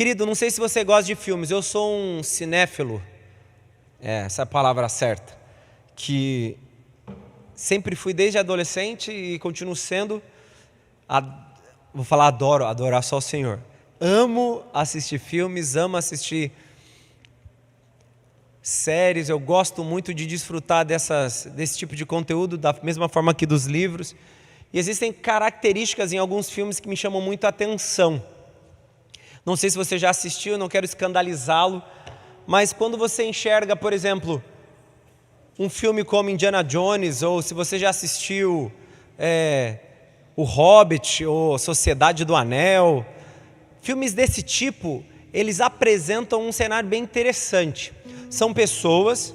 Querido, não sei se você gosta de filmes, eu sou um cinéfilo, essa é a palavra certa, que sempre fui desde adolescente e continuo sendo, vou falar adorar só o Senhor. Amo assistir filmes, amo assistir séries, eu gosto muito de desfrutar desse tipo de conteúdo, da mesma forma que dos livros. E existem características em alguns filmes que me chamam muito a atenção. Não sei se você já assistiu, não quero escandalizá-lo, mas quando você enxerga, por exemplo, um filme como Indiana Jones, ou se você já assistiu O Hobbit, ou Sociedade do Anel, filmes desse tipo, eles apresentam um cenário bem interessante. São pessoas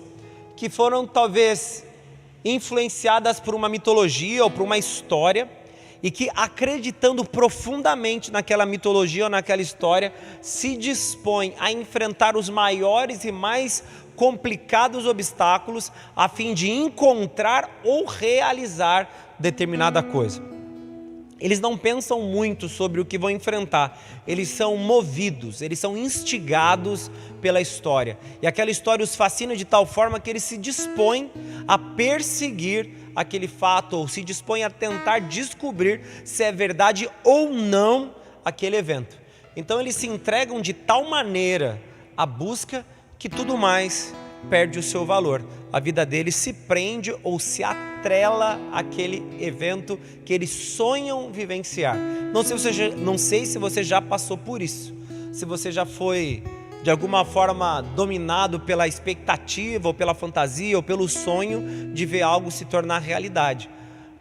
que foram talvez influenciadas por uma mitologia ou por uma história, e que, acreditando profundamente naquela mitologia ou naquela história, se dispõem a enfrentar os maiores e mais complicados obstáculos a fim de encontrar ou realizar determinada coisa. Eles não pensam muito sobre o que vão enfrentar, eles são movidos, eles são instigados pela história. E aquela história os fascina de tal forma que eles se dispõem a perseguir aquele fato, ou se dispõem a tentar descobrir se é verdade ou não aquele evento. Então eles se entregam de tal maneira à busca que tudo mais perde o seu valor. A vida deles se prende ou se atrela àquele evento que eles sonham vivenciar. Não sei se você já passou por isso, se você já foi de alguma forma dominado pela expectativa, ou pela fantasia, ou pelo sonho de ver algo se tornar realidade.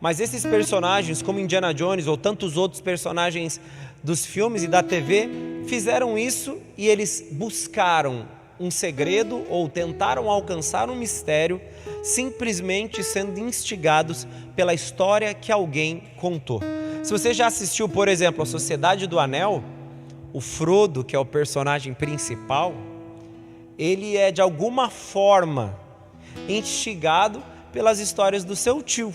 Mas esses personagens, como Indiana Jones ou tantos outros personagens dos filmes e da TV, fizeram isso e eles buscaram um segredo ou tentaram alcançar um mistério, simplesmente sendo instigados pela história que alguém contou. Se você já assistiu, por exemplo, a Sociedade do Anel, o Frodo, que é o personagem principal, ele é de alguma forma instigado pelas histórias do seu tio.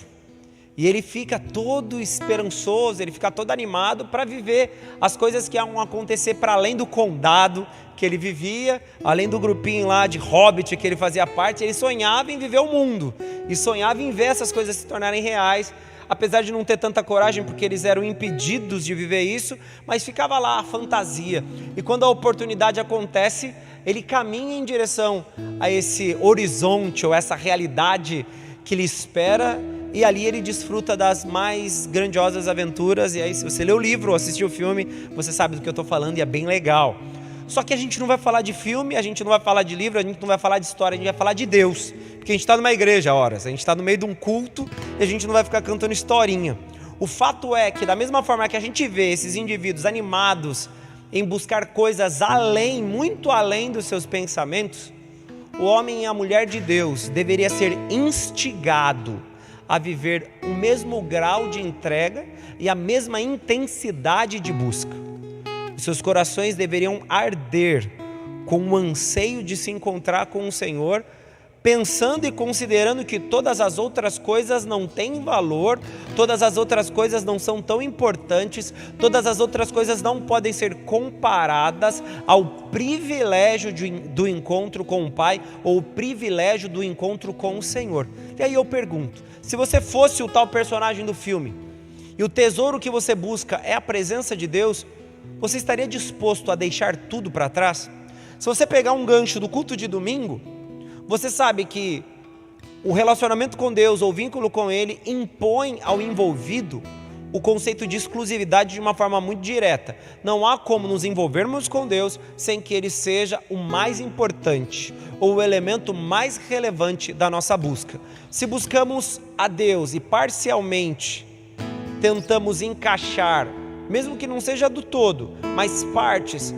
E ele fica todo esperançoso, ele fica todo animado para viver as coisas que vão acontecer para além do condado que ele vivia, além do grupinho lá de Hobbit que ele fazia parte. Ele sonhava em viver o mundo e sonhava em ver essas coisas se tornarem reais, apesar de não ter tanta coragem porque eles eram impedidos de viver isso, mas ficava lá a fantasia. E quando a oportunidade acontece, ele caminha em direção a esse horizonte ou essa realidade que lhe espera, e ali ele desfruta das mais grandiosas aventuras. E aí, se você lê o livro ou assistiu o filme, você sabe do que eu estou falando e é bem legal. Só que a gente não vai falar de filme, a gente não vai falar de livro, a gente não vai falar de história, a gente vai falar de Deus. Porque a gente está numa igreja, horas, a gente está no meio de um culto e a gente não vai ficar cantando historinha. O fato é que, da mesma forma que a gente vê esses indivíduos animados em buscar coisas além, muito além dos seus pensamentos, o homem e a mulher de Deus deveria ser instigado a viver o mesmo grau de entrega e a mesma intensidade de busca. Os seus corações deveriam arder com o anseio de se encontrar com o Senhor, pensando e considerando que todas as outras coisas não têm valor, todas as outras coisas não são tão importantes, todas as outras coisas não podem ser comparadas ao privilégio do encontro com o Pai, ou o privilégio do encontro com o Senhor. E aí eu pergunto, se você fosse o tal personagem do filme, e o tesouro que você busca é a presença de Deus, você estaria disposto a deixar tudo para trás? Se você pegar um gancho do culto de domingo, você sabe que o relacionamento com Deus ou vínculo com Ele impõe ao envolvido o conceito de exclusividade de uma forma muito direta. Não há como nos envolvermos com Deus sem que Ele seja o mais importante ou o elemento mais relevante da nossa busca. Se buscamos a Deus e parcialmente tentamos encaixar, mesmo que não seja do todo, mas partes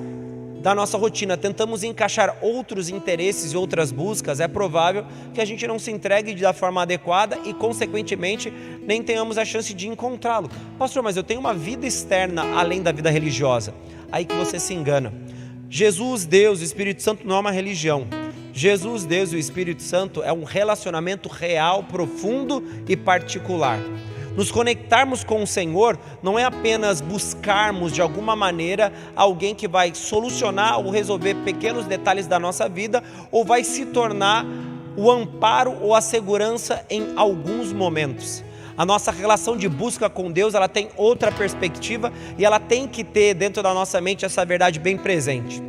da nossa rotina, tentamos encaixar outros interesses e outras buscas, é provável que a gente não se entregue da forma adequada e, consequentemente, nem tenhamos a chance de encontrá-lo. Pastor, mas eu tenho uma vida externa além da vida religiosa. Aí que você se engana. Jesus, Deus, o Espírito Santo não é uma religião. Jesus, Deus e o Espírito Santo é um relacionamento real, profundo e particular. Nos conectarmos com o Senhor não é apenas buscarmos de alguma maneira alguém que vai solucionar ou resolver pequenos detalhes da nossa vida, ou vai se tornar o amparo ou a segurança em alguns momentos. A nossa relação de busca com Deus, ela tem outra perspectiva e ela tem que ter dentro da nossa mente essa verdade bem presente.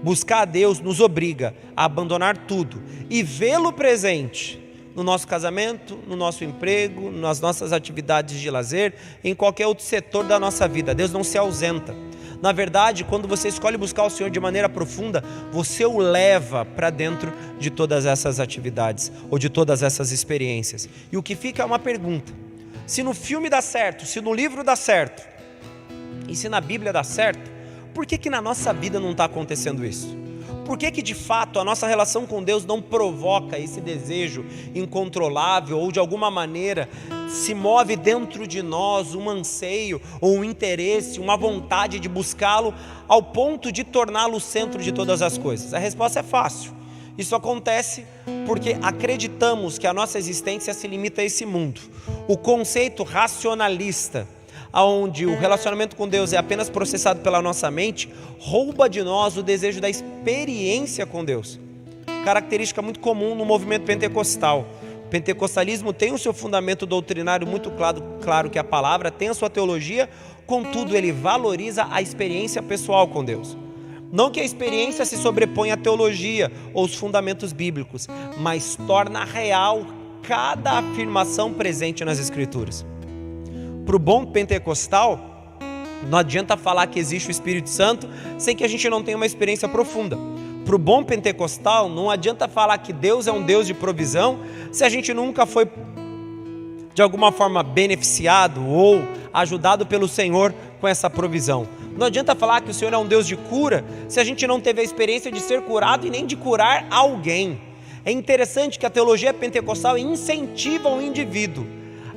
Buscar a Deus nos obriga a abandonar tudo e vê-lo presente no nosso casamento, no nosso emprego, nas nossas atividades de lazer, em qualquer outro setor da nossa vida. Deus não se ausenta. Na verdade, quando você escolhe buscar o Senhor de maneira profunda, você o leva para dentro de todas essas atividades ou de todas essas experiências. E o que fica é uma pergunta: se no filme dá certo, se no livro dá certo, e se na Bíblia dá certo, por que na nossa vida não está acontecendo isso? Por que de fato a nossa relação com Deus não provoca esse desejo incontrolável ou de alguma maneira se move dentro de nós um anseio ou um interesse, uma vontade de buscá-lo ao ponto de torná-lo o centro de todas as coisas? A resposta é fácil. Isso acontece porque acreditamos que a nossa existência se limita a esse mundo. O conceito racionalista, onde o relacionamento com Deus é apenas processado pela nossa mente, rouba de nós o desejo da experiência com Deus. Característica muito comum no movimento pentecostal. O pentecostalismo tem o seu fundamento doutrinário muito claro que a palavra tem a sua teologia, contudo ele valoriza a experiência pessoal com Deus. Não que a experiência se sobreponha à teologia ou os fundamentos bíblicos, mas torna real cada afirmação presente nas Escrituras. Para o bom pentecostal, não adianta falar que existe o Espírito Santo sem que a gente não tenha uma experiência profunda. Para o bom pentecostal, não adianta falar que Deus é um Deus de provisão se a gente nunca foi de alguma forma beneficiado ou ajudado pelo Senhor com essa provisão. Não adianta falar que o Senhor é um Deus de cura se a gente não teve a experiência de ser curado e nem de curar alguém. É interessante que a teologia pentecostal incentiva o indivíduo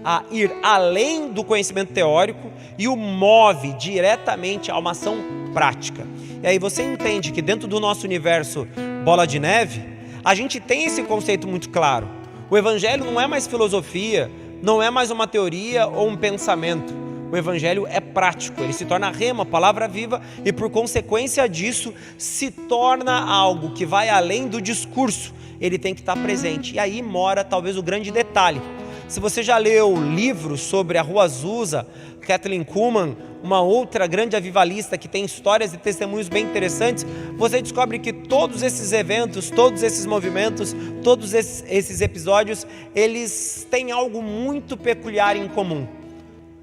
a ir além do conhecimento teórico e o move diretamente a uma ação prática. E aí você entende que dentro do nosso universo bola de neve, a gente tem esse conceito muito claro. O Evangelho não é mais filosofia, não é mais uma teoria ou um pensamento. O Evangelho é prático, ele se torna rema, palavra viva, e por consequência disso se torna algo que vai além do discurso. Ele tem que estar presente. E aí mora talvez o grande detalhe. Se você já leu livros sobre a Rua Azusa, Kathleen Kuhlman, uma outra grande avivalista que tem histórias e testemunhos bem interessantes, você descobre que todos esses eventos, todos esses movimentos, todos esses episódios, eles têm algo muito peculiar em comum.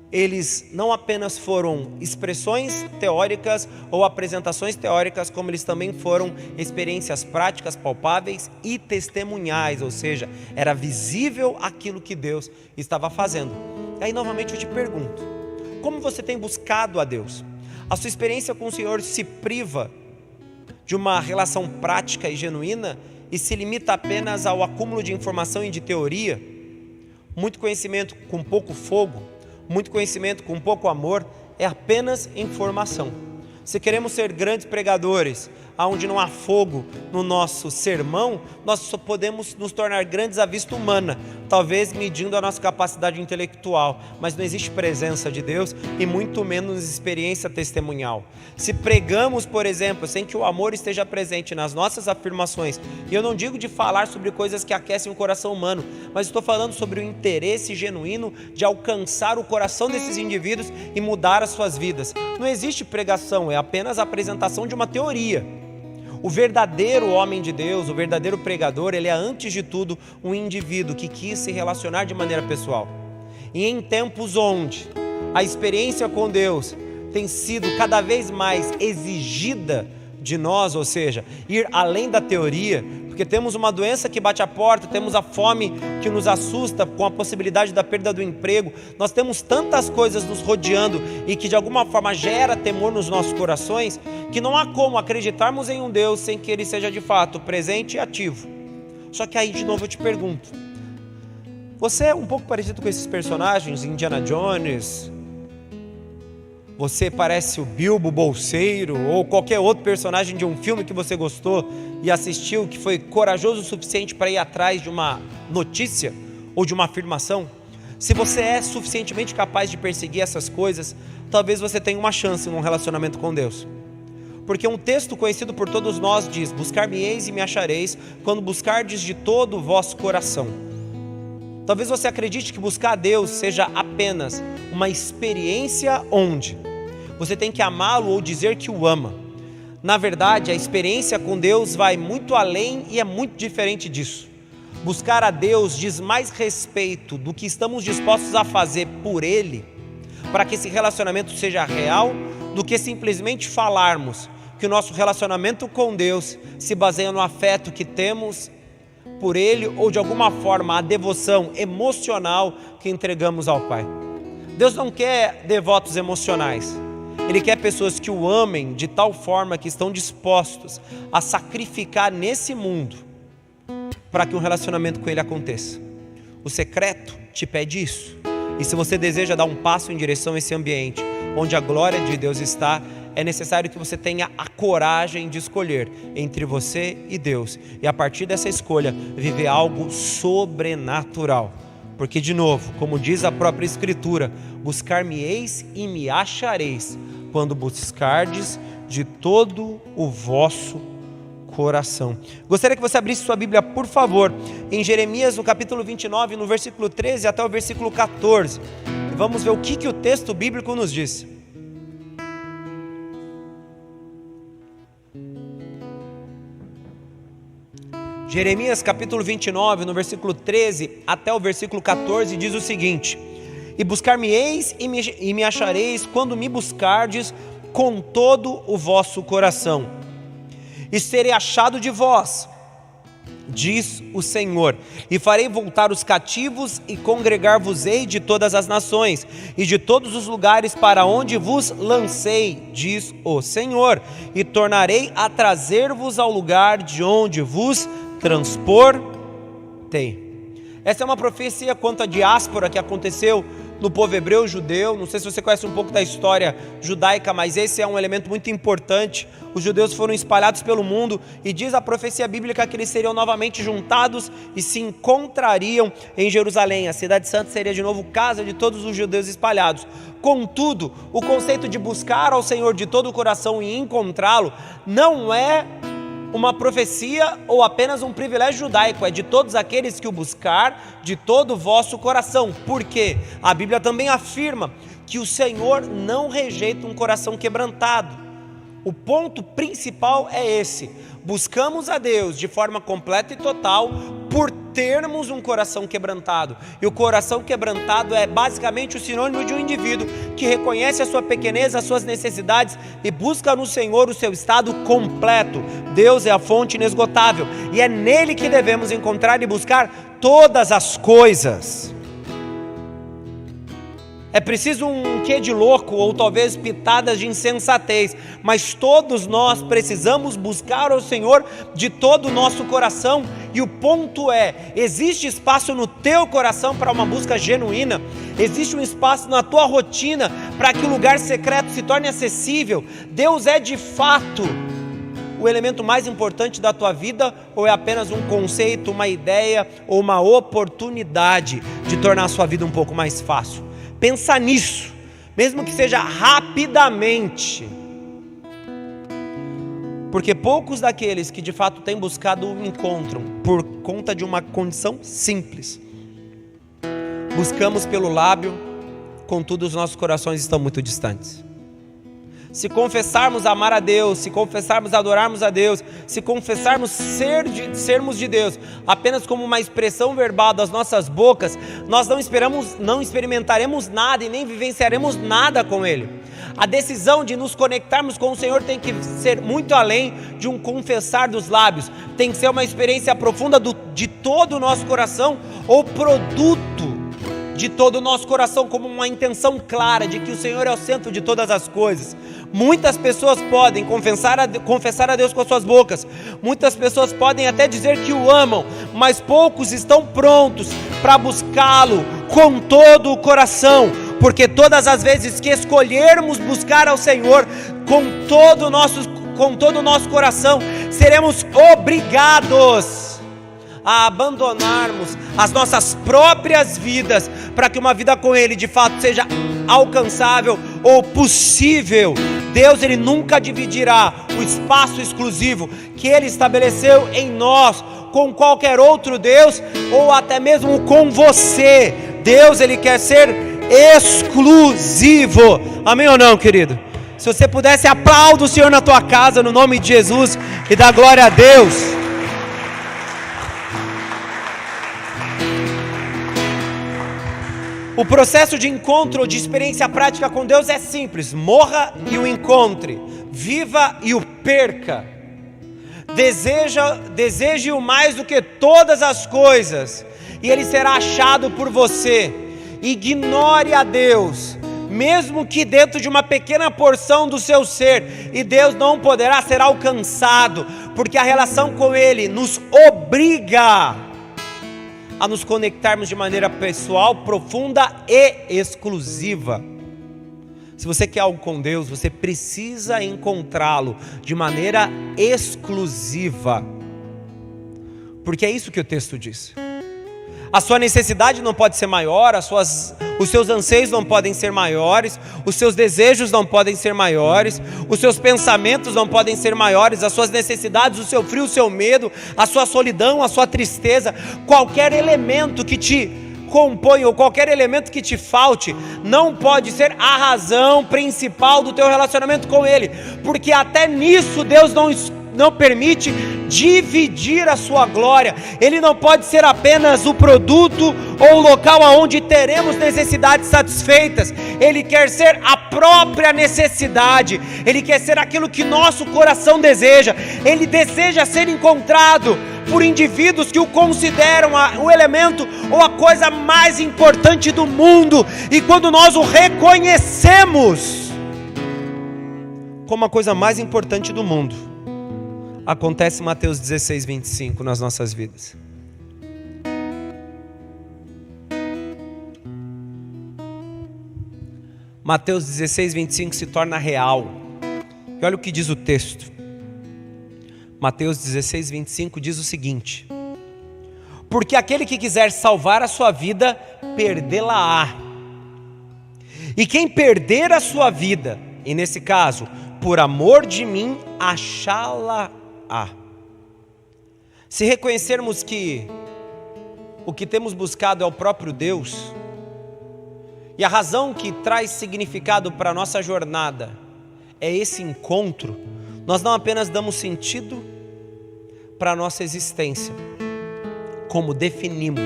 Eles não apenas foram expressões teóricas ou apresentações teóricas, como eles também foram experiências práticas, palpáveis e testemunhais, ou seja, era visível aquilo que Deus estava fazendo. E aí novamente eu te pergunto, como você tem buscado a Deus? A sua experiência com o Senhor se priva de uma relação prática e genuína e se limita apenas ao acúmulo de informação e de teoria? Muito conhecimento com pouco fogo, muito conhecimento com pouco amor é apenas informação. Se queremos ser grandes pregadores, onde não há fogo no nosso sermão, nós só podemos nos tornar grandes à vista humana, talvez medindo a nossa capacidade intelectual, mas não existe presença de Deus e muito menos experiência testemunhal. Se pregamos, por exemplo, sem que o amor esteja presente nas nossas afirmações, e eu não digo de falar sobre coisas que aquecem o coração humano, mas estou falando sobre o interesse genuíno de alcançar o coração desses indivíduos e mudar as suas vidas. Não existe pregação, é apenas a apresentação de uma teoria. O verdadeiro homem de Deus, o verdadeiro pregador, ele é antes de tudo um indivíduo que quis se relacionar de maneira pessoal. E em tempos onde a experiência com Deus tem sido cada vez mais exigida de nós, ou seja, ir além da teoria, porque temos uma doença que bate a porta, temos a fome que nos assusta com a possibilidade da perda do emprego, nós temos tantas coisas nos rodeando e que de alguma forma gera temor nos nossos corações, que não há como acreditarmos em um Deus sem que Ele seja de fato presente e ativo. Só que aí de novo eu te pergunto, você é um pouco parecido com esses personagens, Indiana Jones? Você parece o Bilbo Bolseiro ou qualquer outro personagem de um filme que você gostou e assistiu, que foi corajoso o suficiente para ir atrás de uma notícia ou de uma afirmação? Se você é suficientemente capaz de perseguir essas coisas, talvez você tenha uma chance num relacionamento com Deus. Porque um texto conhecido por todos nós diz: buscar-me-eis e me achareis, quando buscardes de todo o vosso coração. Talvez você acredite que buscar a Deus seja apenas uma experiência onde você tem que amá-lo ou dizer que o ama. Na verdade, a experiência com Deus vai muito além e é muito diferente disso. Buscar a Deus diz mais respeito do que estamos dispostos a fazer por Ele, para que esse relacionamento seja real, do que simplesmente falarmos que o nosso relacionamento com Deus se baseia no afeto que temos por Ele, ou de alguma forma a devoção emocional que entregamos ao Pai. Deus não quer devotos emocionais. Ele quer pessoas que o amem de tal forma que estão dispostos a sacrificar nesse mundo para que um relacionamento com Ele aconteça. O secreto te pede isso. E se você deseja dar um passo em direção a esse ambiente onde a glória de Deus está, é necessário que você tenha a coragem de escolher entre você e Deus. E a partir dessa escolha, viver algo sobrenatural. Porque, de novo, como diz a própria Escritura, buscar-me-eis e me achareis, quando buscardes de todo o vosso coração. Gostaria que você abrisse sua Bíblia, por favor, em Jeremias, no capítulo 29, no versículo 13 até o versículo 14. E vamos ver o que o texto bíblico nos diz. Jeremias capítulo 29, no versículo 13 até o versículo 14, diz o seguinte: e buscar-me-eis e me achareis, quando me buscardes com todo o vosso coração, e serei achado de vós, diz o Senhor, e farei voltar os cativos, e congregar-vos-ei de todas as nações, e de todos os lugares para onde vos lancei, diz o Senhor, e tornarei a trazer-vos ao lugar de onde vos transportei. Essa é uma profecia quanto à diáspora que aconteceu no povo hebreu judeu. Não sei se você conhece um pouco da história judaica, mas esse é um elemento muito importante. Os judeus foram espalhados pelo mundo e diz a profecia bíblica que eles seriam novamente juntados e se encontrariam em Jerusalém. A cidade santa seria de novo casa de todos os judeus espalhados. Contudo, o conceito de buscar ao Senhor de todo o coração e encontrá-lo não é uma profecia ou apenas um privilégio judaico, é de todos aqueles que o buscar de todo o vosso coração. Por quê? A Bíblia também afirma que o Senhor não rejeita um coração quebrantado. O ponto principal é esse: buscamos a Deus de forma completa e total por termos um coração quebrantado. E o coração quebrantado é basicamente o sinônimo de um indivíduo que reconhece a sua pequenez, as suas necessidades e busca no Senhor o seu estado completo. Deus é a fonte inesgotável e é nele que devemos encontrar e buscar todas as coisas. É preciso um quê de louco ou talvez pitadas de insensatez, mas todos nós precisamos buscar ao Senhor de todo o nosso coração. E o ponto é: existe espaço no teu coração para uma busca genuína? Existe um espaço na tua rotina para que o lugar secreto se torne acessível? Deus é de fato o elemento mais importante da tua vida, ou é apenas um conceito, uma ideia ou uma oportunidade de tornar a sua vida um pouco mais fácil? Pensa nisso, mesmo que seja rapidamente, porque poucos daqueles que de fato têm buscado o encontram por conta de uma condição simples. Buscamos pelo lábio, contudo os nossos corações estão muito distantes. Se confessarmos amar a Deus, se confessarmos adorarmos a Deus, se confessarmos sermos de Deus, apenas como uma expressão verbal das nossas bocas, nós não experimentaremos nada e nem vivenciaremos nada com Ele. A decisão de nos conectarmos com o Senhor tem que ser muito além de um confessar dos lábios, tem que ser uma experiência profunda de todo o nosso coração, ou produto de todo o nosso coração, como uma intenção clara de que o Senhor é o centro de todas as coisas. Muitas pessoas podem confessar a Deus com as suas bocas, muitas pessoas podem até dizer que o amam, mas poucos estão prontos para buscá-lo com todo o coração, porque todas as vezes que escolhermos buscar ao Senhor com todo o nosso coração, seremos obrigados a abandonarmos as nossas próprias vidas para que uma vida com Ele de fato seja alcançável ou possível, Deus ele nunca dividirá o espaço exclusivo que Ele estabeleceu em nós com qualquer outro Deus ou até mesmo com você. Deus ele quer ser exclusivo. Amém ou não, querido? Se você pudesse, aplauda o Senhor na tua casa, no nome de Jesus, e dá glória a Deus. O processo de encontro ou de experiência prática com Deus é simples: morra e o encontre, viva e o perca, deseje-o mais do que todas as coisas, e Ele será achado por você. Ignore a Deus, mesmo que dentro de uma pequena porção do seu ser, e Deus não poderá ser alcançado, porque a relação com Ele nos obriga a nos conectarmos de maneira pessoal, profunda e exclusiva. Se você quer algo com Deus, você precisa encontrá-lo de maneira exclusiva, porque é isso que o texto diz. A sua necessidade não pode ser maior, os seus anseios não podem ser maiores, os seus desejos não podem ser maiores, os seus pensamentos não podem ser maiores, as suas necessidades, o seu frio, o seu medo, a sua solidão, a sua tristeza, qualquer elemento que te compõe ou qualquer elemento que te falte, não pode ser a razão principal do teu relacionamento com Ele, porque até nisso Deus não permite dividir a sua glória. Ele não pode ser apenas o produto ou o local onde teremos necessidades satisfeitas. Ele quer ser a própria necessidade. Ele quer ser aquilo que nosso coração deseja. Ele deseja ser encontrado por indivíduos que o consideram o elemento ou a coisa mais importante do mundo. E quando nós o reconhecemos como a coisa mais importante do mundo, acontece Mateus 16, 25 nas nossas vidas. Mateus 16, 25 se torna real. E olha o que diz o texto. Mateus 16, 25 diz o seguinte: porque aquele que quiser salvar a sua vida, perdê-la-á. E quem perder a sua vida, e nesse caso, por amor de mim, achá-la-á. Se reconhecermos que o que temos buscado é o próprio Deus, e a razão que traz significado para a nossa jornada é esse encontro, nós não apenas damos sentido para a nossa existência, como definimos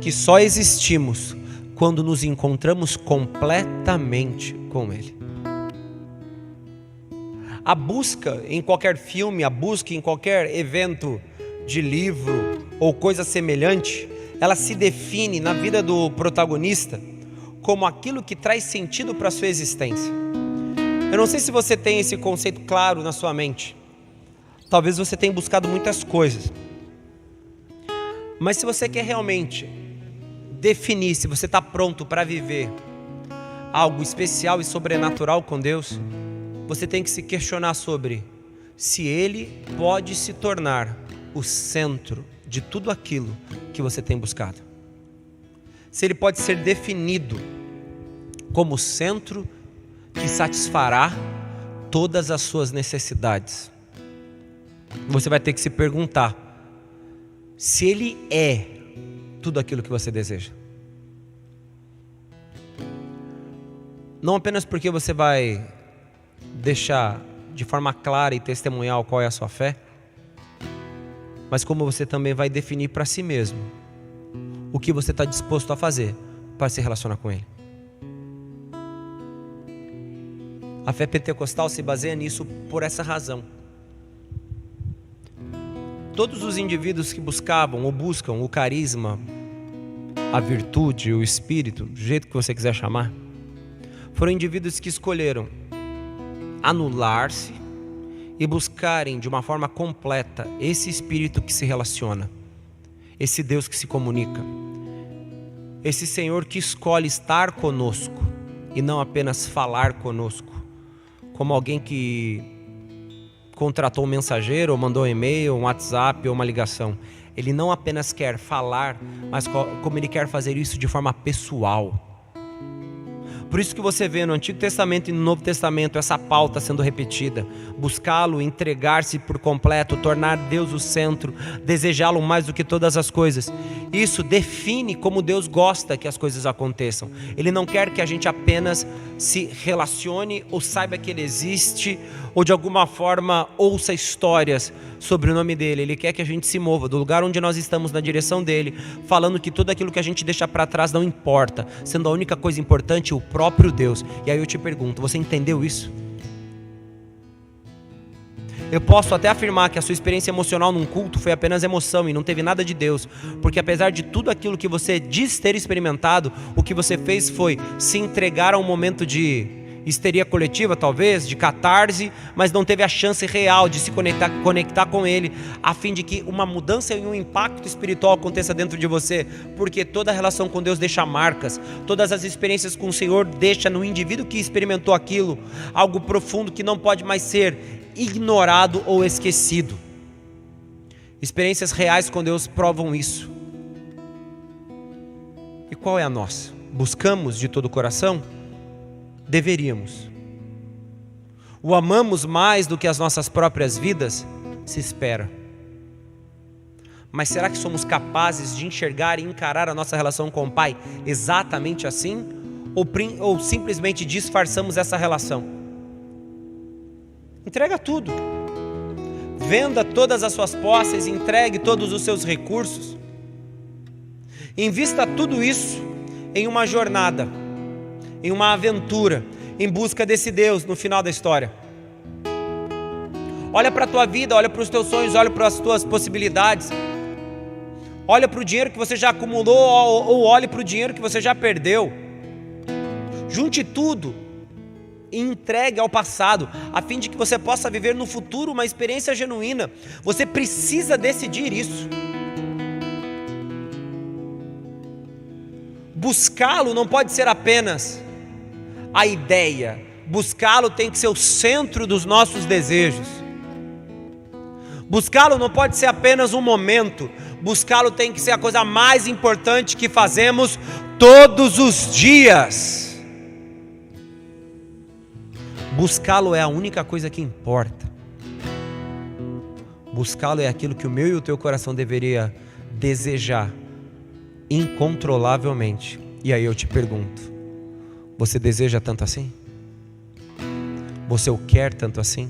que só existimos quando nos encontramos completamente com Ele. A busca em qualquer filme, a busca em qualquer evento de livro ou coisa semelhante, ela se define na vida do protagonista como aquilo que traz sentido para a sua existência. Eu não sei se você tem esse conceito claro na sua mente. Talvez você tenha buscado muitas coisas. Mas se você quer realmente definir se você está pronto para viver algo especial e sobrenatural com Deus, você tem que se questionar sobre se Ele pode se tornar o centro de tudo aquilo que você tem buscado. Se Ele pode ser definido como o centro que satisfará todas as suas necessidades. Você vai ter que se perguntar se Ele é tudo aquilo que você deseja. Não apenas porque você vai deixar de forma clara e testemunhal qual é a sua fé, mas como você também vai definir para si mesmo o que você está disposto a fazer para se relacionar com Ele. A fé pentecostal se baseia nisso por essa razão. Todos os indivíduos que buscavam ou buscam o carisma, a virtude, o espírito, do jeito que você quiser chamar, foram indivíduos que escolheram anular-se e buscarem de uma forma completa esse espírito que se relaciona, esse Deus que se comunica, esse Senhor que escolhe estar conosco e não apenas falar conosco, como alguém que contratou um mensageiro ou mandou um e-mail, um WhatsApp ou uma ligação. Ele não apenas quer falar, mas como Ele quer fazer isso de forma pessoal. Por isso que você vê no Antigo Testamento e no Novo Testamento essa pauta sendo repetida. Buscá-lo, entregar-se por completo, tornar Deus o centro, desejá-lo mais do que todas as coisas. Isso define como Deus gosta que as coisas aconteçam. Ele não quer que a gente apenas se relacione ou saiba que Ele existe, ou de alguma forma ouça histórias sobre o nome dEle. Ele quer que a gente se mova do lugar onde nós estamos na direção dEle, falando que tudo aquilo que a gente deixa para trás não importa, sendo a única coisa importante o próprio Deus. E aí eu te pergunto, você entendeu isso? Eu posso até afirmar que a sua experiência emocional num culto foi apenas emoção e não teve nada de Deus, porque apesar de tudo aquilo que você diz ter experimentado, o que você fez foi se entregar a um momento de histeria coletiva, talvez, de catarse, mas não teve a chance real de se conectar com Ele, a fim de que uma mudança e um impacto espiritual aconteça dentro de você, porque toda relação com Deus deixa marcas, todas as experiências com o Senhor deixa no indivíduo que experimentou aquilo, algo profundo que não pode mais ser ignorado ou esquecido. Experiências reais com Deus provam isso. E qual é a nossa? Buscamos de todo o coração? Deveríamos. O amamos mais do que as nossas próprias vidas? Se espera. Mas será que somos capazes de enxergar e encarar a nossa relação com o Pai exatamente assim? Ou simplesmente disfarçamos essa relação? Entrega tudo. Venda todas as suas posses, entregue todos os seus recursos. Invista tudo isso em uma jornada, em uma aventura, em busca desse Deus no final da história. Olha para a tua vida, olha para os teus sonhos, olha para as tuas possibilidades. Olha para o dinheiro que você já acumulou ou olhe para o dinheiro que você já perdeu. Junte tudo e entregue ao passado, a fim de que você possa viver no futuro uma experiência genuína. Você precisa decidir isso. Buscá-lo não pode ser apenas a ideia, buscá-lo tem que ser o centro dos nossos desejos. Buscá-lo não pode ser apenas um momento, buscá-lo tem que ser a coisa mais importante que fazemos todos os dias. Buscá-lo é a única coisa que importa. Buscá-lo é aquilo que o meu e o teu coração deveria desejar incontrolavelmente. E aí eu te pergunto, você deseja tanto assim? Você o quer tanto assim?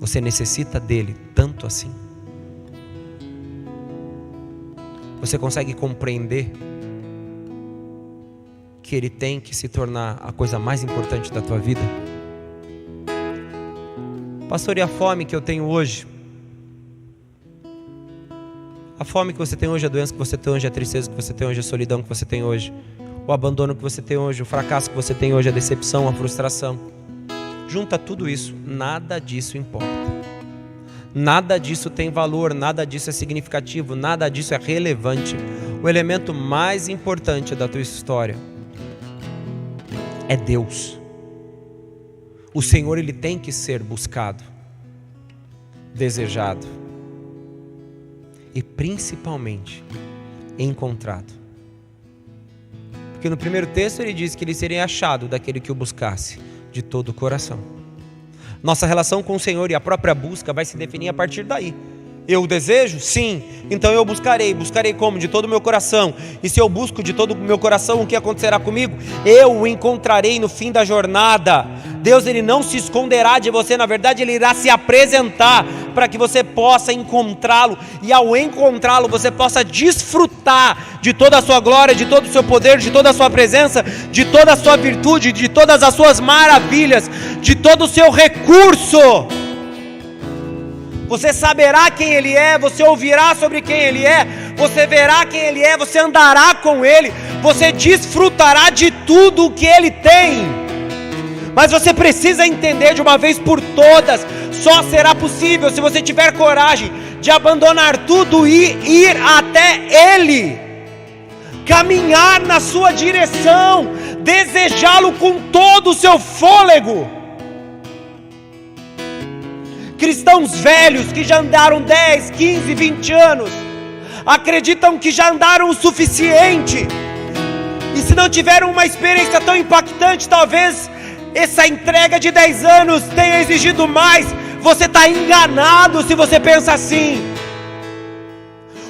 Você necessita dele tanto assim? Você consegue compreender que ele tem que se tornar a coisa mais importante da tua vida? Pastor, e a fome que eu tenho hoje? A fome que você tem hoje, a doença que você tem hoje, a tristeza que você tem hoje, a solidão que você tem hoje, o abandono que você tem hoje, o fracasso que você tem hoje, a decepção, a frustração. Junta tudo isso, nada disso importa. Nada disso tem valor, nada disso é significativo, nada disso é relevante. O elemento mais importante da tua história é Deus. O Senhor, Ele tem que ser buscado, desejado e principalmente encontrado. Porque no primeiro texto ele diz que ele seria achado daquele que o buscasse de todo o coração. Nossa relação com o Senhor e a própria busca vai se definir a partir daí. Eu o desejo? Sim. Então eu buscarei como? De todo o meu coração. E se eu busco de todo o meu coração, o que acontecerá comigo? Eu o encontrarei no fim da jornada. Deus, Ele não se esconderá de você, na verdade Ele irá se apresentar para que você possa encontrá-lo, e ao encontrá-lo você possa desfrutar de toda a sua glória, de todo o seu poder, de toda a sua presença, de toda a sua virtude, de todas as suas maravilhas, de todo o seu recurso. Você saberá quem Ele é, você ouvirá sobre quem Ele é, você verá quem Ele é, você andará com Ele, você desfrutará de tudo o que Ele tem. Mas você precisa entender de uma vez por todas, só será possível se você tiver coragem de abandonar tudo e ir até Ele, caminhar na sua direção, desejá-lo com todo o seu fôlego. Cristãos velhos que já andaram 10, 15, 20 anos, acreditam que já andaram o suficiente, e se não tiveram uma experiência tão impactante, talvez essa entrega de 10 anos tenha exigido mais. Você está enganado se você pensa assim.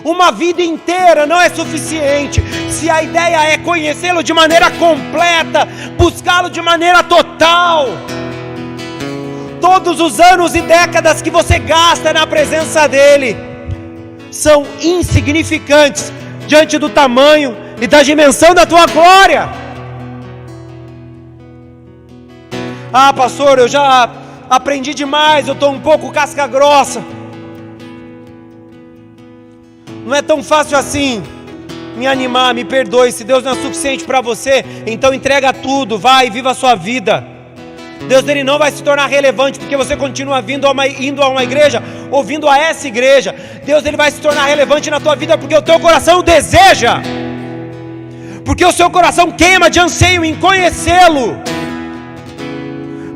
Uma vida inteira não é suficiente. Se a ideia é conhecê-lo de maneira completa, buscá-lo de maneira total, todos os anos e décadas que você gasta na presença dele são insignificantes diante do tamanho e da dimensão da tua glória. Ah, pastor, eu já aprendi demais, eu estou um pouco casca grossa. Não é tão fácil assim me animar, me perdoe. Se Deus não é suficiente para você, então entrega tudo, vai, viva a sua vida. Deus ele não vai se tornar relevante porque você continua indo a uma igreja, ouvindo a essa igreja. Deus ele vai se tornar relevante na tua vida porque o teu coração o deseja, porque o seu coração queima de anseio em conhecê-lo.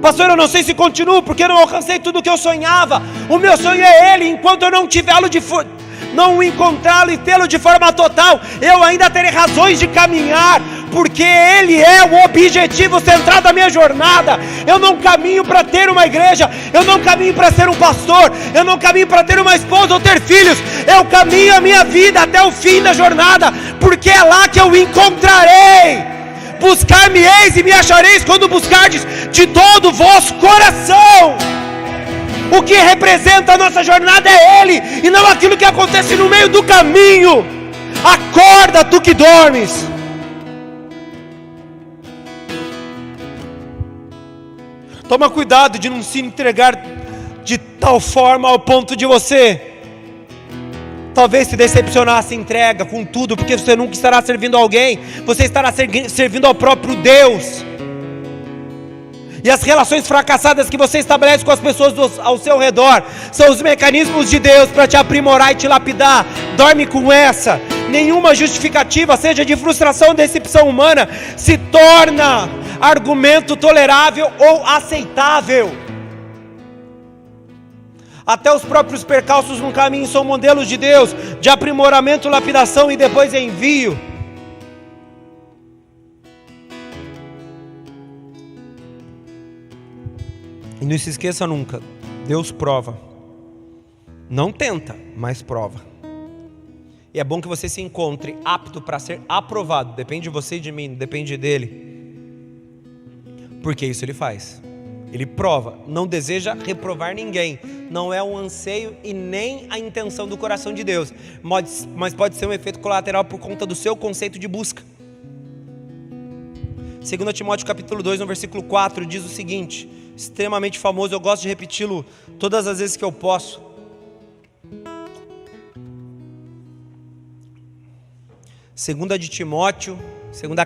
Pastor, eu não sei se continuo porque eu não alcancei tudo o que eu sonhava. O meu sonho é ele. Enquanto eu não tivê-lo não encontrá-lo e tê-lo de forma total, eu ainda terei razões de caminhar, porque ele é o objetivo central da minha jornada. Eu não caminho para ter uma igreja, eu não caminho para ser um pastor, eu não caminho para ter uma esposa ou ter filhos. Eu caminho a minha vida até o fim da jornada, porque é lá que eu encontrarei. Buscar-me-eis e me achareis quando buscardes de todo o vosso coração. O que representa a nossa jornada é ele, e não aquilo que acontece no meio do caminho. Acorda, tu que dormes. Toma cuidado de não se entregar de tal forma ao ponto de você talvez se decepcionar, se entrega com tudo, porque você nunca estará servindo a alguém, você estará servindo ao próprio Deus. E as relações fracassadas que você estabelece com as pessoas ao seu redor são os mecanismos de Deus para te aprimorar e te lapidar. Dorme com essa. Nenhuma justificativa, seja de frustração ou decepção humana, se torna argumento tolerável ou aceitável. Até os próprios percalços no caminho são modelos de Deus, de aprimoramento, lapidação e depois envio. E não se esqueça nunca, Deus prova. Não tenta, mas prova. E é bom que você se encontre apto para ser aprovado. Depende de você e de mim, depende dele. Porque isso ele faz. Ele prova, não deseja reprovar ninguém. Não é um anseio e nem a intenção do coração de Deus. Mas pode ser um efeito colateral por conta do seu conceito de busca. 2 Timóteo capítulo 2, no versículo 4, diz o seguinte, extremamente famoso, eu gosto de repeti-lo todas as vezes que eu posso. Segunda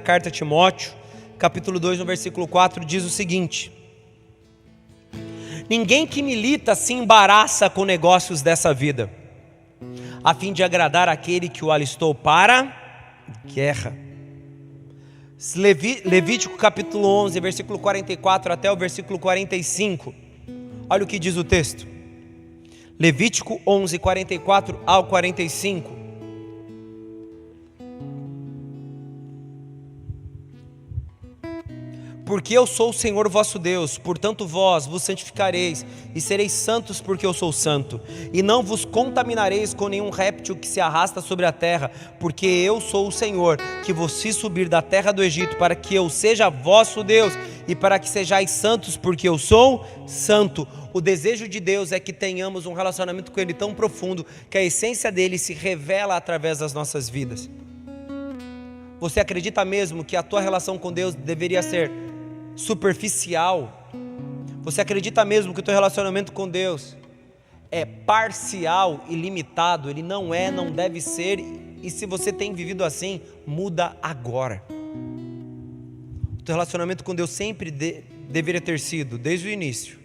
carta a Timóteo, capítulo 2, no versículo 4, diz o seguinte: ninguém que milita se embaraça com negócios dessa vida, a fim de agradar aquele que o alistou para guerra. Levítico capítulo 11, versículo 44 até o versículo 45. Olha o que diz o texto. Levítico 11, 44 ao 45. Porque eu sou o Senhor vosso Deus, portanto vós vos santificareis e sereis santos, porque eu sou santo. E não vos contaminareis com nenhum réptil que se arrasta sobre a terra, porque eu sou o Senhor, que vos fiz subir da terra do Egito, para que eu seja vosso Deus, e para que sejais santos, porque eu sou santo. O desejo de Deus é que tenhamos um relacionamento com Ele tão profundo, que a essência dele se revela através das nossas vidas. Você acredita mesmo que a tua relação com Deus deveria ser superficial? Você acredita mesmo que o teu relacionamento com Deus é parcial e limitado? Ele não é, não deve ser. E se você tem vivido assim, muda agora. O teu relacionamento com Deus sempre deveria ter sido, desde o início,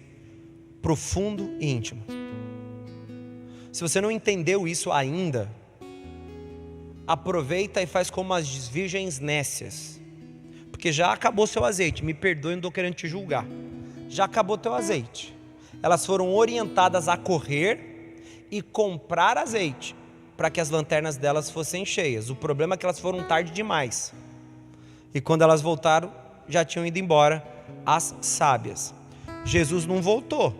profundo e íntimo. Se você não entendeu isso ainda, aproveita e faz como as virgens nécias, porque já acabou seu azeite. Me perdoe, não estou querendo te julgar. Já acabou teu azeite. elas foram orientadas a correr e comprar azeite para que as lanternas delas fossem cheias. O problema é que elas foram tarde demais. E quando elas voltaram, já tinham ido embora as sábias. Jesus não voltou.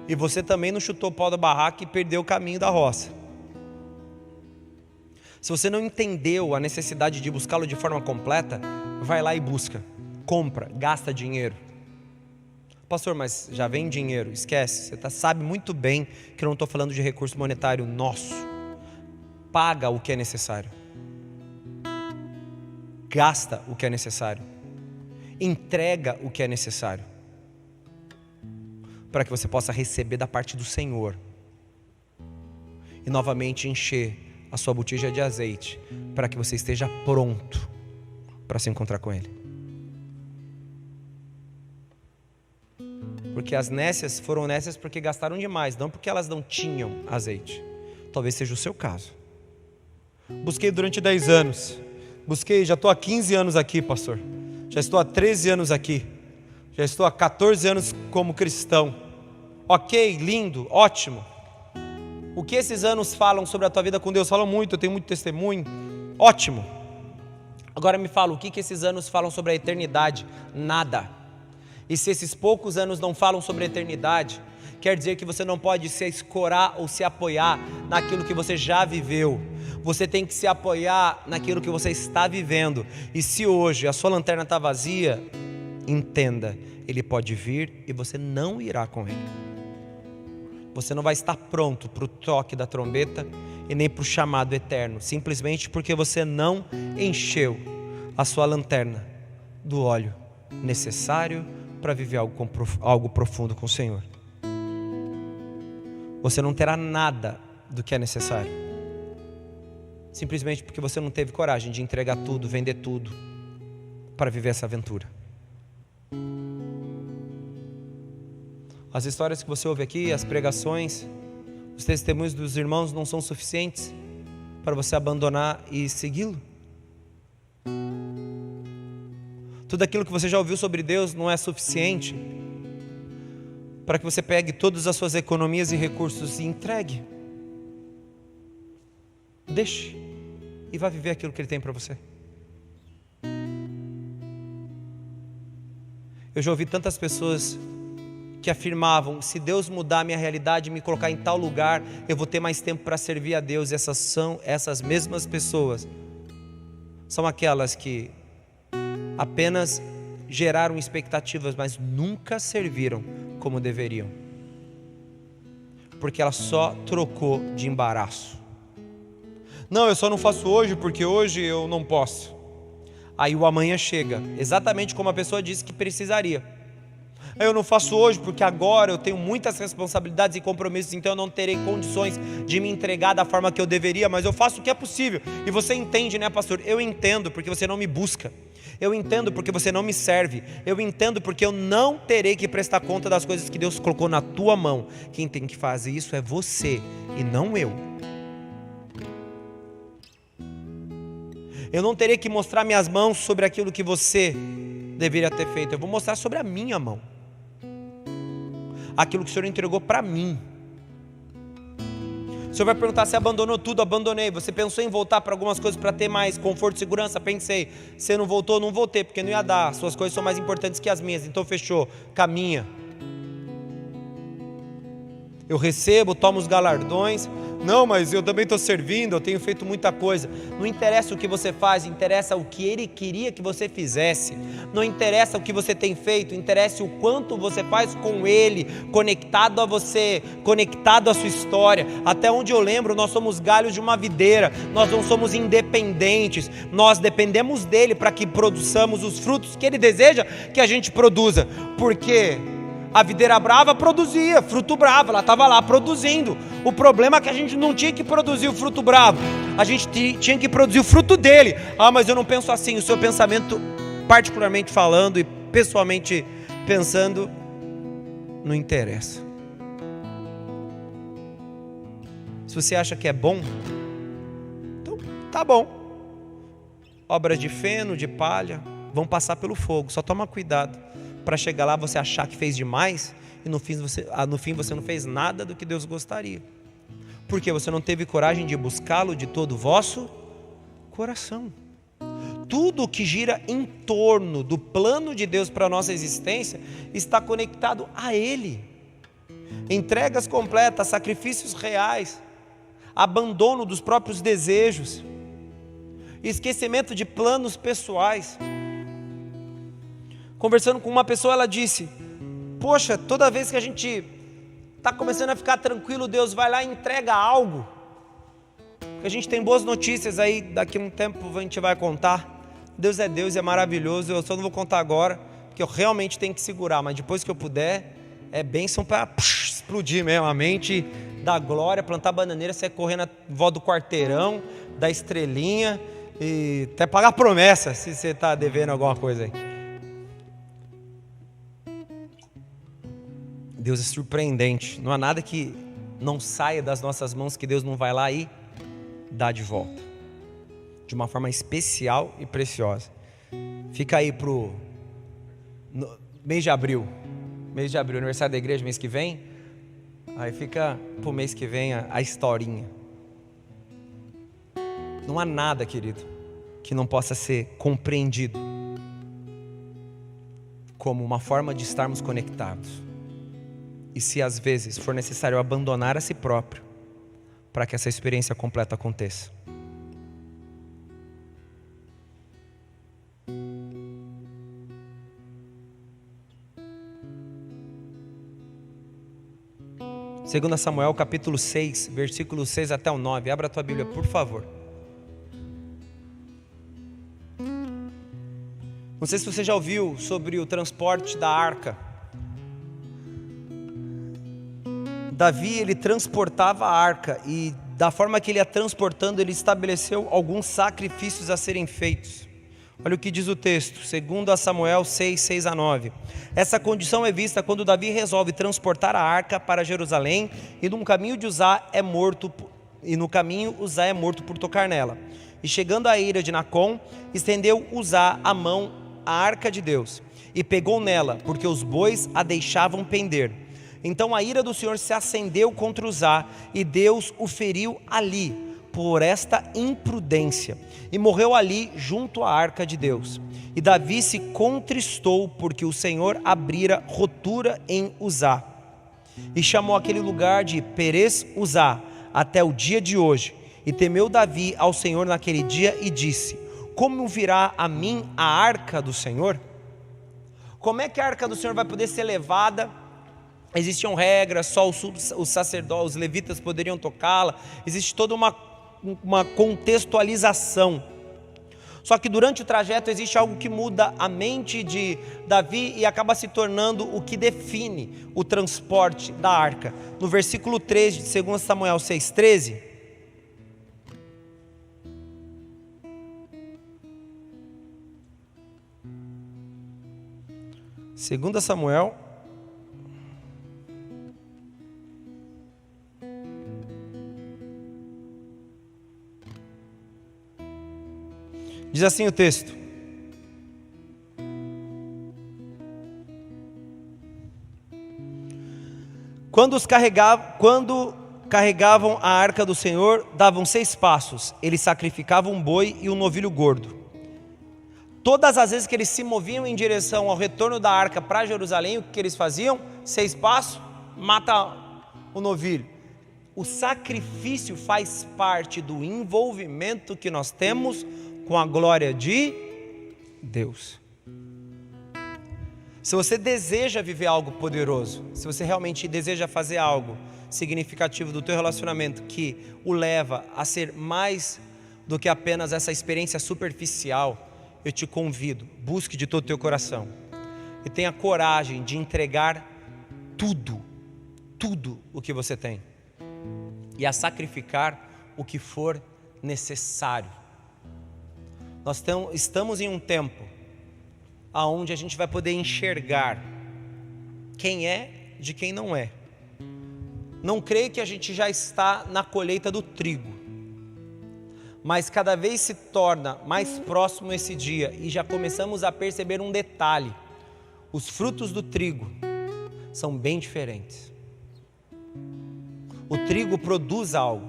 E você também não chutou o pau da barraca e perdeu o caminho da roça. Se você não entendeu a necessidade de buscá-lo de forma completa, vai lá e busca, compra, gasta dinheiro. Pastor, mas já vem dinheiro, esquece, você sabe muito bem que eu não estou falando de recurso monetário nosso. Paga o que é necessário, gasta o que é necessário, entrega o que é necessário, para que você possa receber da parte do Senhor e novamente encher a sua botija de azeite, para que você esteja pronto para se encontrar com Ele. Porque as nécias foram nécias porque gastaram demais, não porque elas não tinham azeite. Talvez seja o seu caso. Busquei durante 10 anos, já estou há 15 anos aqui, pastor, já estou há 13 anos aqui, já estou há 14 anos como cristão. Ok, lindo, ótimo. O que esses anos falam sobre a tua vida com Deus? Falam muito, eu tenho muito testemunho. Ótimo. Agora me fala, o que esses anos falam sobre a eternidade? Nada. E se esses poucos anos não falam sobre a eternidade, quer dizer que você não pode se escorar ou se apoiar naquilo que você já viveu. Você tem que se apoiar naquilo que você está vivendo. E se hoje a sua lanterna está vazia, entenda, Ele pode vir e você não irá com Ele. Você não vai estar pronto para o toque da trombeta e nem para o chamado eterno, simplesmente porque você não encheu a sua lanterna do óleo necessário para viver algo profundo com o Senhor. Você não terá nada do que é necessário, simplesmente porque você não teve coragem de entregar tudo, vender tudo, para viver essa aventura. As histórias que você ouve aqui, as pregações, os testemunhos dos irmãos não são suficientes para você abandonar e segui-lo? Tudo aquilo que você já ouviu sobre Deus não é suficiente para que você pegue todas as suas economias e recursos e entregue? Deixe e vá viver aquilo que Ele tem para você. Eu já ouvi tantas pessoas que afirmavam, se Deus mudar a minha realidade e me colocar em tal lugar, eu vou ter mais tempo para servir a Deus. Essas mesmas pessoas são aquelas que apenas geraram expectativas, mas nunca serviram como deveriam, porque ela só trocou de embaraço. Não, eu só não faço hoje porque hoje eu não posso. Aí o amanhã chega, exatamente como a pessoa disse que precisaria. Eu não faço hoje porque agora eu tenho muitas responsabilidades e compromissos, então eu não terei condições de me entregar da forma que eu deveria, mas eu faço o que é possível. E você entende, né, pastor? Eu entendo porque você não me busca. Eu entendo porque você não me serve. Eu entendo porque eu não terei que prestar conta das coisas que Deus colocou na tua mão. Quem tem que fazer isso é você e não eu. Eu não terei que mostrar minhas mãos sobre aquilo que você deveria ter feito. Eu vou mostrar sobre a minha mão, aquilo que o Senhor entregou para mim. O Senhor vai perguntar se abandonou tudo. Abandonei. Você pensou em voltar para algumas coisas para ter mais conforto e segurança? Pensei. Você não voltou? Não voltei, porque não ia dar. Suas coisas são mais importantes que as minhas, então fechou, caminha. Eu recebo, tomo os galardões. Não, mas eu também estou servindo, eu tenho feito muita coisa. Não interessa o que você faz, interessa o que Ele queria que você fizesse. Não interessa o que você tem feito, interessa o quanto você faz com Ele, conectado a você, conectado à sua história. Até onde eu lembro, nós somos galhos de uma videira, nós não somos independentes, nós dependemos dEle para que produzamos os frutos que Ele deseja que a gente produza. Porque a videira brava produzia fruto bravo, ela estava lá produzindo. O problema é que a gente não tinha que produzir o fruto bravo, a gente tinha que produzir o fruto dele. Ah, mas eu não penso assim. O seu pensamento, particularmente falando e pessoalmente pensando, não interessa. Se você acha que é bom, então tá bom. Obras de feno, de palha, vão passar pelo fogo. Só toma cuidado para chegar lá você achar que fez demais e no fim você não fez nada do que Deus gostaria. Porque você não teve coragem de buscá-lo de todo o vosso coração. Tudo que gira em torno do plano de Deus para a nossa existência está conectado a Ele. Entregas completas, sacrifícios reais, abandono dos próprios desejos, esquecimento de planos pessoais. Conversando com uma pessoa, ela disse: poxa, toda vez que a gente está começando a ficar tranquilo, Deus vai lá e entrega algo. Porque a gente tem boas notícias aí, daqui a um tempo a gente vai contar. Deus é maravilhoso, eu só não vou contar agora, porque eu realmente tenho que segurar, mas depois que eu puder, é bênção para explodir mesmo a mente, dar glória, plantar bananeira, sair correndo na volta do quarteirão, da estrelinha, e até pagar promessa, se você está devendo alguma coisa aí. Deus é surpreendente, não há nada que não saia das nossas mãos que Deus não vai lá e dá de volta, de uma forma especial e preciosa. Fica aí pro mês de abril, aniversário da igreja, mês que vem, aí fica pro mês que vem a historinha. Não há nada, querido, que não possa ser compreendido como uma forma de estarmos conectados. E se às vezes for necessário abandonar a si próprio para que essa experiência completa aconteça. Segundo Samuel, capítulo 6, versículo 6 até o 9. Abra a tua Bíblia, por favor. Não sei se você já ouviu sobre o transporte da arca. Davi, ele transportava a arca e da forma que ele ia transportando, ele estabeleceu alguns sacrifícios a serem feitos. Olha o que diz o texto, segundo Samuel 6, 6 a 9. Essa condição é vista quando Davi resolve transportar a arca para Jerusalém e no caminho Uzá é morto por tocar nela. E chegando à eira de Nacon, estendeu Uzá a mão à arca de Deus e pegou nela, porque os bois a deixavam pender. Então a ira do Senhor se acendeu contra Uzá e Deus o feriu ali por esta imprudência e morreu ali junto à arca de Deus. E Davi se contristou porque o Senhor abrira rotura em Uzá e chamou aquele lugar de Perez Uzá até o dia de hoje. E temeu Davi ao Senhor naquele dia e disse: como virá a mim a arca do Senhor? Como é que a arca do Senhor vai poder ser levada? Existiam regras, só os sacerdotes, os levitas poderiam tocá-la. Existe toda uma contextualização. Só que durante o trajeto existe algo que muda a mente de Davi e acaba se tornando o que define o transporte da arca. No versículo 13 de 2 Samuel 6,13. Segunda Samuel diz assim o texto: quando carregavam a arca do Senhor, davam 6 passos, eles sacrificavam um boi e um novilho gordo. Todas as vezes que eles se moviam em direção ao retorno da arca para Jerusalém, o que eles faziam? 6 passos, mata o novilho. O sacrifício faz parte do envolvimento que nós temos com a glória de Deus. Se você deseja viver algo poderoso, se você realmente deseja fazer algo significativo do teu relacionamento que o leva a ser mais do que apenas essa experiência superficial, eu te convido, busque de todo o teu coração e tenha coragem de entregar tudo o que você tem e a sacrificar o que for necessário. Nós estamos em um tempo onde a gente vai poder enxergar quem é de quem não é. Não creio que a gente já está na colheita do trigo, mas cada vez se torna mais próximo esse dia e já começamos a perceber um detalhe: os frutos do trigo são bem diferentes. O trigo produz algo,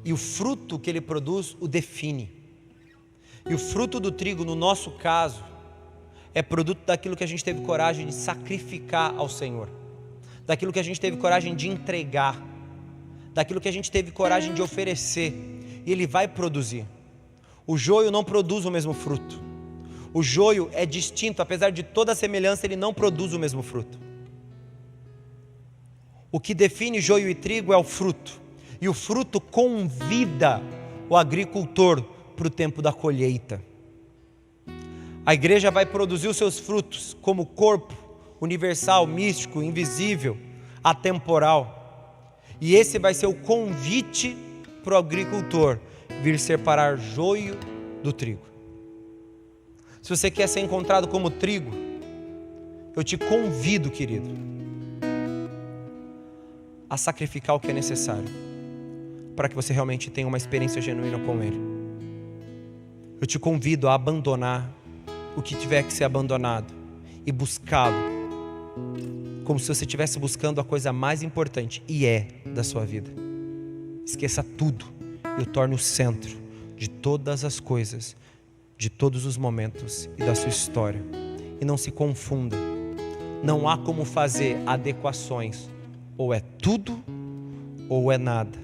e o fruto que ele produz o define. E o fruto do trigo, no nosso caso, é produto daquilo que a gente teve coragem de sacrificar ao Senhor, daquilo que a gente teve coragem de entregar, daquilo que a gente teve coragem de oferecer, e ele vai produzir. O joio não produz o mesmo fruto. O joio é distinto, apesar de toda a semelhança, ele não produz o mesmo fruto. O que define joio e trigo é o fruto, e o fruto convida o agricultor para o tempo da colheita. A igreja vai produzir os seus frutos como corpo universal, místico, invisível, atemporal. E esse vai ser o convite para o agricultor vir separar joio do trigo. Se você quer ser encontrado como trigo, eu te convido, querido, a sacrificar o que é necessário para que você realmente tenha uma experiência genuína com Ele. Eu te convido a abandonar o que tiver que ser abandonado e buscá-lo como se você estivesse buscando a coisa mais importante, e é, da sua vida. Esqueça tudo e o torne o centro de todas as coisas, de todos os momentos e da sua história. E não se confunda, não há como fazer adequações, ou é tudo ou é nada.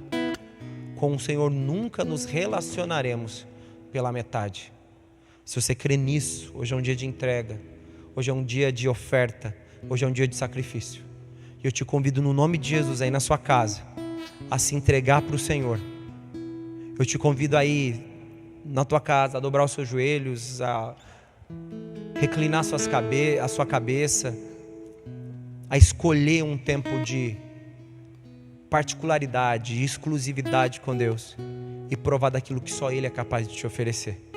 Com o Senhor nunca nos relacionaremos pela metade. Se você crê nisso, hoje é um dia de entrega, hoje é um dia de oferta, hoje é um dia de sacrifício. E eu te convido no nome de Jesus aí na sua casa a se entregar para o Senhor. Eu te convido aí na tua casa a dobrar os seus joelhos, a reclinar a sua cabeça, a escolher um tempo de particularidade, de exclusividade com Deus e provar daquilo que só Ele é capaz de te oferecer.